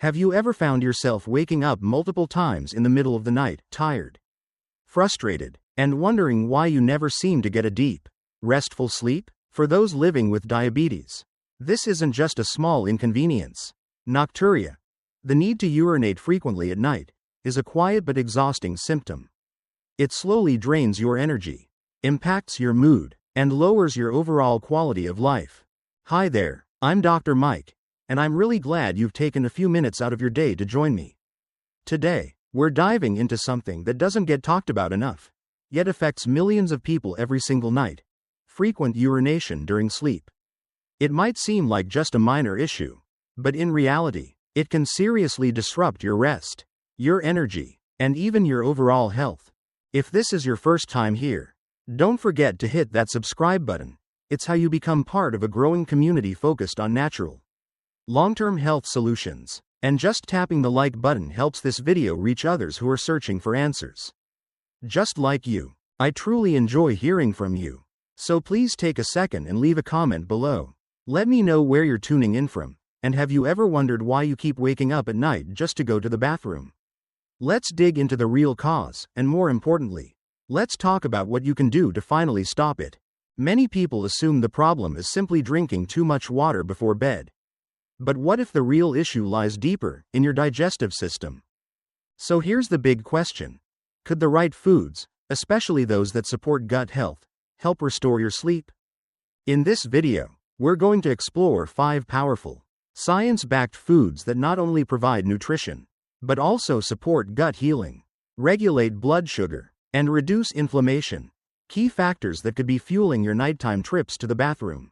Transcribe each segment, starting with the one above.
Have you ever found yourself waking up multiple times in the middle of the night, tired, frustrated, and wondering why you never seem to get a deep, restful sleep? For those living with diabetes, this isn't just a small inconvenience. Nocturia, the need to urinate frequently at night, is a quiet but exhausting symptom. It slowly drains your energy, impacts your mood, and lowers your overall quality of life. Hi there, I'm Dr. Mike, and I'm really glad you've taken a few minutes out of your day to join me. Today, we're diving into something that doesn't get talked about enough, yet affects millions of people every single night: frequent urination during sleep. It might seem like just a minor issue, but in reality, it can seriously disrupt your rest, your energy, and even your overall health. If this is your first time here, don't forget to hit that subscribe button. It's how you become part of a growing community focused on natural, long-term health solutions. And just tapping the like button helps this video reach others who are searching for answers just like you. I truly enjoy hearing from you, so please take a second and leave a comment below. Let me know where you're tuning in from, and have you ever wondered why you keep waking up at night just to go to the bathroom? Let's dig into the real cause, and more importantly, let's talk about what you can do to finally stop it. Many people assume the problem is simply drinking too much water before bed. But what if the real issue lies deeper, in your digestive system? So here's the big question. Could the right foods, especially those that support gut health, help restore your sleep? In this video, we're going to explore 5 powerful, science-backed foods that not only provide nutrition, but also support gut healing, regulate blood sugar, and reduce inflammation. Key factors that could be fueling your nighttime trips to the bathroom.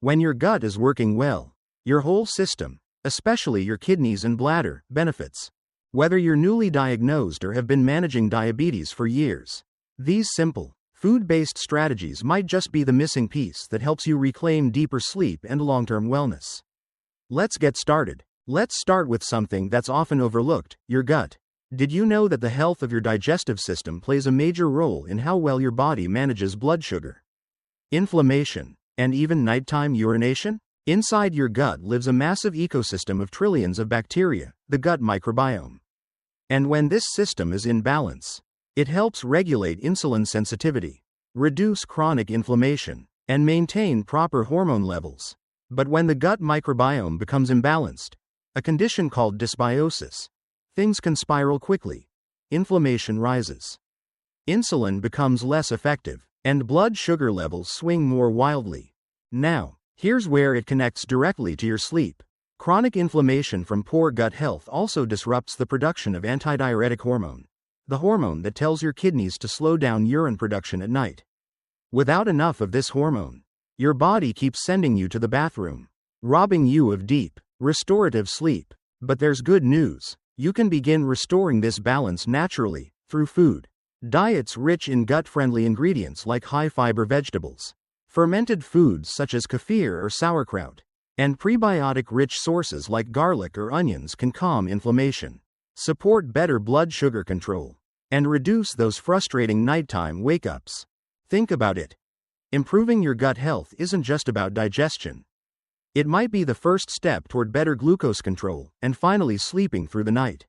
When your gut is working well, your whole system, especially your kidneys and bladder, benefits. Whether you're newly diagnosed or have been managing diabetes for years, these simple, food-based strategies might just be the missing piece that helps you reclaim deeper sleep and long-term wellness. Let's get started. Let's start with something that's often overlooked: your gut. Did you know that the health of your digestive system plays a major role in how well your body manages blood sugar, inflammation, and even nighttime urination? Inside your gut lives a massive ecosystem of trillions of bacteria, the gut microbiome. And when this system is in balance, it helps regulate insulin sensitivity, reduce chronic inflammation, and maintain proper hormone levels. But when the gut microbiome becomes imbalanced, a condition called dysbiosis, things can spiral quickly. Inflammation rises, insulin becomes less effective, and blood sugar levels swing more wildly. Now, here's where it connects directly to your sleep. Chronic inflammation from poor gut health also disrupts the production of antidiuretic hormone, the hormone that tells your kidneys to slow down urine production at night. Without enough of this hormone, your body keeps sending you to the bathroom, robbing you of deep, restorative sleep. But there's good news. You can begin restoring this balance naturally, through food. Diets rich in gut-friendly ingredients like high-fiber vegetables, fermented foods such as kefir or sauerkraut, and prebiotic-rich sources like garlic or onions can calm inflammation, support better blood sugar control, and reduce those frustrating nighttime wake-ups. Think about it. Improving your gut health isn't just about digestion. It might be the first step toward better glucose control and finally sleeping through the night.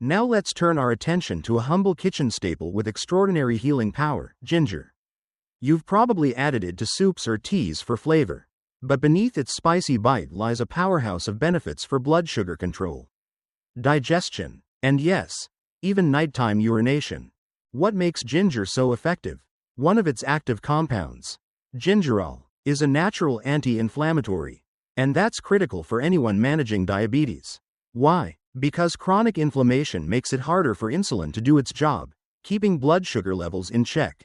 Now let's turn our attention to a humble kitchen staple with extraordinary healing power: ginger. You've probably added it to soups or teas for flavor, but beneath its spicy bite lies a powerhouse of benefits for blood sugar control, digestion, and yes, even nighttime urination. What makes ginger so effective? One of its active compounds, gingerol, is a natural anti-inflammatory, and that's critical for anyone managing diabetes. Why? Because chronic inflammation makes it harder for insulin to do its job, keeping blood sugar levels in check.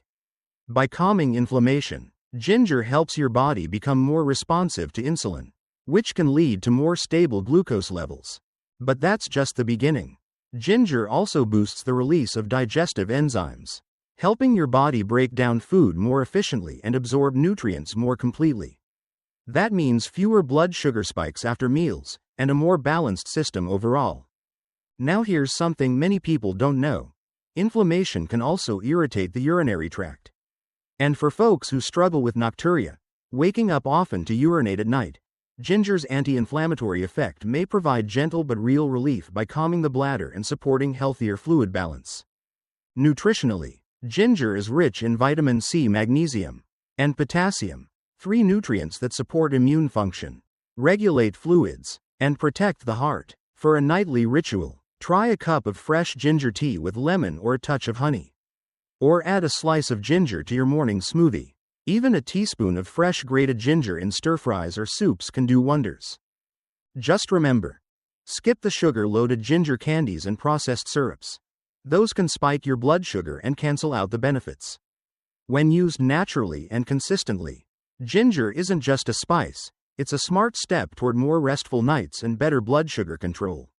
By calming inflammation, ginger helps your body become more responsive to insulin, which can lead to more stable glucose levels. But that's just the beginning. Ginger also boosts the release of digestive enzymes, helping your body break down food more efficiently and absorb nutrients more completely. That means fewer blood sugar spikes after meals, and a more balanced system overall. Now here's something many people don't know. Inflammation can also irritate the urinary tract. And for folks who struggle with nocturia, waking up often to urinate at night, Ginger's anti-inflammatory effect may provide gentle but real relief by calming the bladder and supporting healthier fluid balance. Nutritionally, ginger is rich in vitamin C, magnesium, and potassium, three nutrients that support immune function, regulate fluids, and protect the heart. For a nightly ritual, try a cup of fresh ginger tea with lemon or a touch of honey. Or add a slice of ginger to your morning smoothie. Even a teaspoon of fresh grated ginger in stir-fries or soups can do wonders. Just remember, skip the sugar-loaded ginger candies and processed syrups. Those can spike your blood sugar and cancel out the benefits. When used naturally and consistently, ginger isn't just a spice, it's a smart step toward more restful nights and better blood sugar control.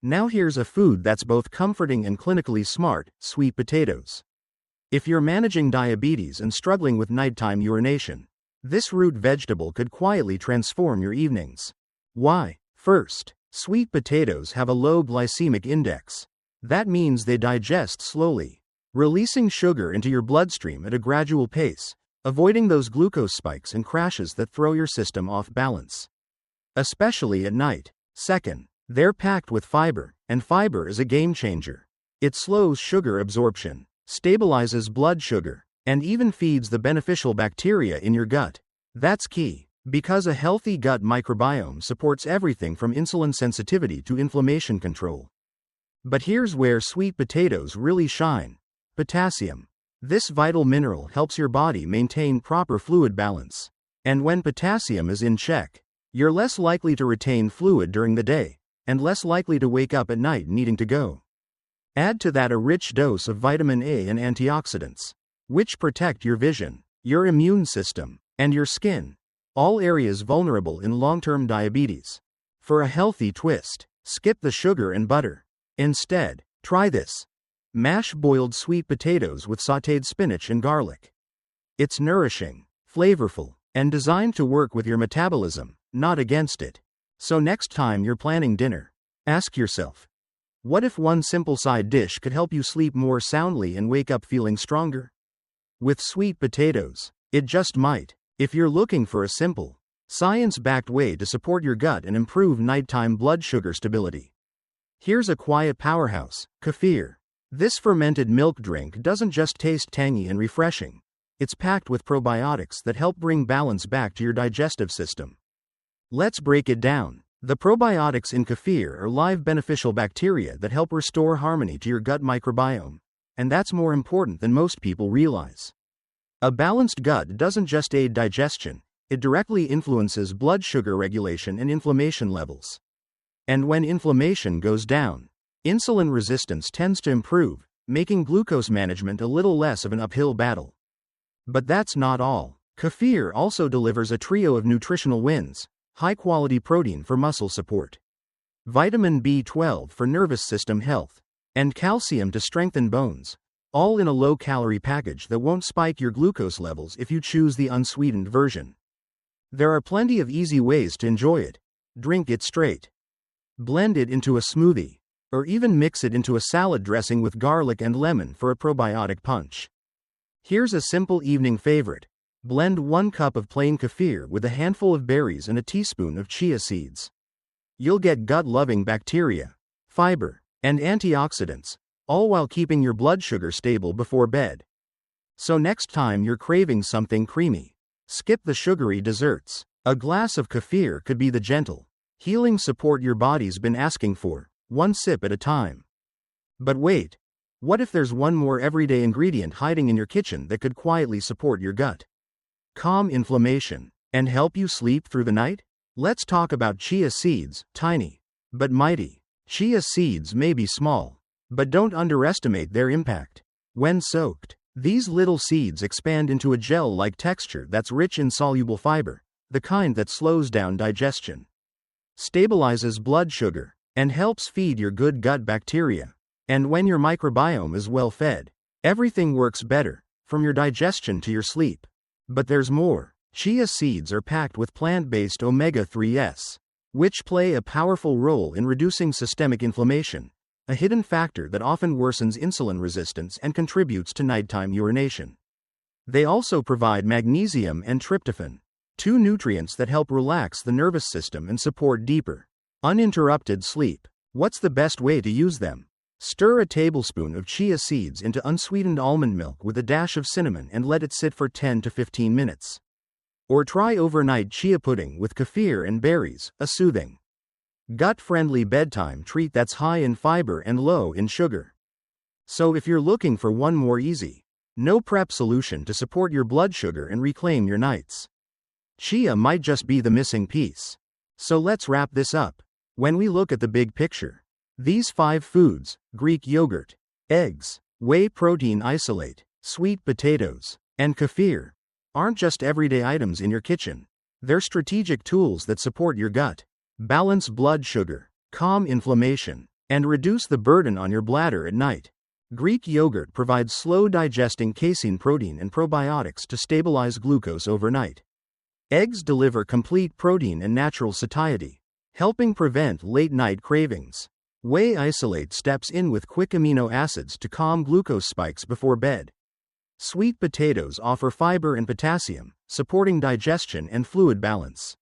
Now here's a food that's both comforting and clinically smart: sweet potatoes. If you're managing diabetes and struggling with nighttime urination, this root vegetable could quietly transform your evenings. Why? First, sweet potatoes have a low glycemic index. That means they digest slowly, releasing sugar into your bloodstream at a gradual pace, avoiding those glucose spikes and crashes that throw your system off balance, especially at night. Second, they're packed with fiber, and fiber is a game changer. It slows sugar absorption, stabilizes blood sugar, and even feeds the beneficial bacteria in your gut. That's key, because a healthy gut microbiome supports everything from insulin sensitivity to inflammation control. But here's where sweet potatoes really shine: potassium. This vital mineral helps your body maintain proper fluid balance. And when potassium is in check, you're less likely to retain fluid during the day, and less likely to wake up at night needing to go. Add to that a rich dose of vitamin A and antioxidants, which protect your vision, your immune system, and your skin, all areas vulnerable in long-term diabetes. For a healthy twist, skip the sugar and butter. Instead, try this: mash boiled sweet potatoes with sautéed spinach and garlic. It's nourishing, flavorful, and designed to work with your metabolism, not against it. So next time you're planning dinner, ask yourself, what if one simple side dish could help you sleep more soundly and wake up feeling stronger? With sweet potatoes, it just might. If you're looking for a simple, science-backed way to support your gut and improve nighttime blood sugar stability, here's a quiet powerhouse: kefir. This fermented milk drink doesn't just taste tangy and refreshing, it's packed with probiotics that help bring balance back to your digestive system. Let's break it down. The probiotics in kefir are live beneficial bacteria that help restore harmony to your gut microbiome, and that's more important than most people realize. A balanced gut doesn't just aid digestion, it directly influences blood sugar regulation and inflammation levels. And when inflammation goes down, insulin resistance tends to improve, making glucose management a little less of an uphill battle. But that's not all. Kefir also delivers a trio of nutritional wins: high-quality protein for muscle support, vitamin B12 for nervous system health, and calcium to strengthen bones, all in a low-calorie package that won't spike your glucose levels if you choose the unsweetened version. There are plenty of easy ways to enjoy it. Drink it straight, blend it into a smoothie, or even mix it into a salad dressing with garlic and lemon for a probiotic punch. Here's a simple evening favorite: blend 1 cup of plain kefir with a handful of berries and a teaspoon of chia seeds. You'll get gut-loving bacteria, fiber, and antioxidants, all while keeping your blood sugar stable before bed. So next time you're craving something creamy, skip the sugary desserts. A glass of kefir could be the gentle, healing support your body's been asking for, one sip at a time. But wait, what if there's one more everyday ingredient hiding in your kitchen that could quietly support your gut, calm inflammation, and help you sleep through the night? Let's talk about chia seeds. Tiny, but mighty. Chia seeds may be small, but don't underestimate their impact. When soaked, these little seeds expand into a gel-like texture that's rich in soluble fiber, the kind that slows down digestion, stabilizes blood sugar, and helps feed your good gut bacteria. And when your microbiome is well fed, everything works better, from your digestion to your sleep. But there's more. Chia seeds are packed with plant-based omega-3s, which play a powerful role in reducing systemic inflammation, a hidden factor that often worsens insulin resistance and contributes to nighttime urination. They also provide magnesium and tryptophan, 2 nutrients that help relax the nervous system and support deeper, uninterrupted sleep. What's the best way to use them? Stir a tablespoon of chia seeds into unsweetened almond milk with a dash of cinnamon and let it sit for 10 to 15 minutes. Or try overnight chia pudding with kefir and berries, a soothing, gut-friendly bedtime treat that's high in fiber and low in sugar. So if you're looking for one more easy, no prep solution to support your blood sugar and reclaim your nights, chia might just be the missing piece. So let's wrap this up. When we look at the big picture, these 5 foods, Greek yogurt, eggs, whey protein isolate, sweet potatoes, and kefir, aren't just everyday items in your kitchen. They're strategic tools that support your gut, balance blood sugar, calm inflammation, and reduce the burden on your bladder at night. Greek yogurt provides slow-digesting casein protein and probiotics to stabilize glucose overnight. Eggs deliver complete protein and natural satiety, helping prevent late-night cravings. Whey isolate steps in with quick amino acids to calm glucose spikes before bed. Sweet potatoes offer fiber and potassium, supporting digestion and fluid balance.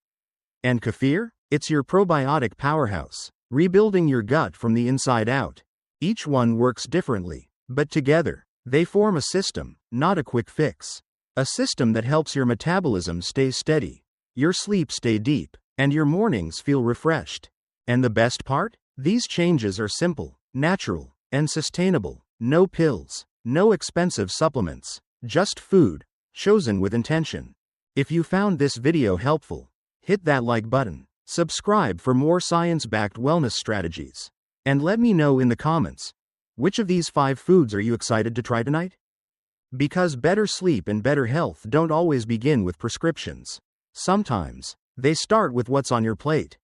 And kefir? It's your probiotic powerhouse, rebuilding your gut from the inside out. Each one works differently, but together, they form a system, not a quick fix. A system that helps your metabolism stay steady, your sleep stay deep, and your mornings feel refreshed. And the best part? These changes are simple, natural, and sustainable. No pills, no expensive supplements, just food, chosen with intention. If you found this video helpful, hit that like button, subscribe for more science-backed wellness strategies, and let me know in the comments, which of these 5 foods are you excited to try tonight? Because better sleep and better health don't always begin with prescriptions. Sometimes, they start with what's on your plate.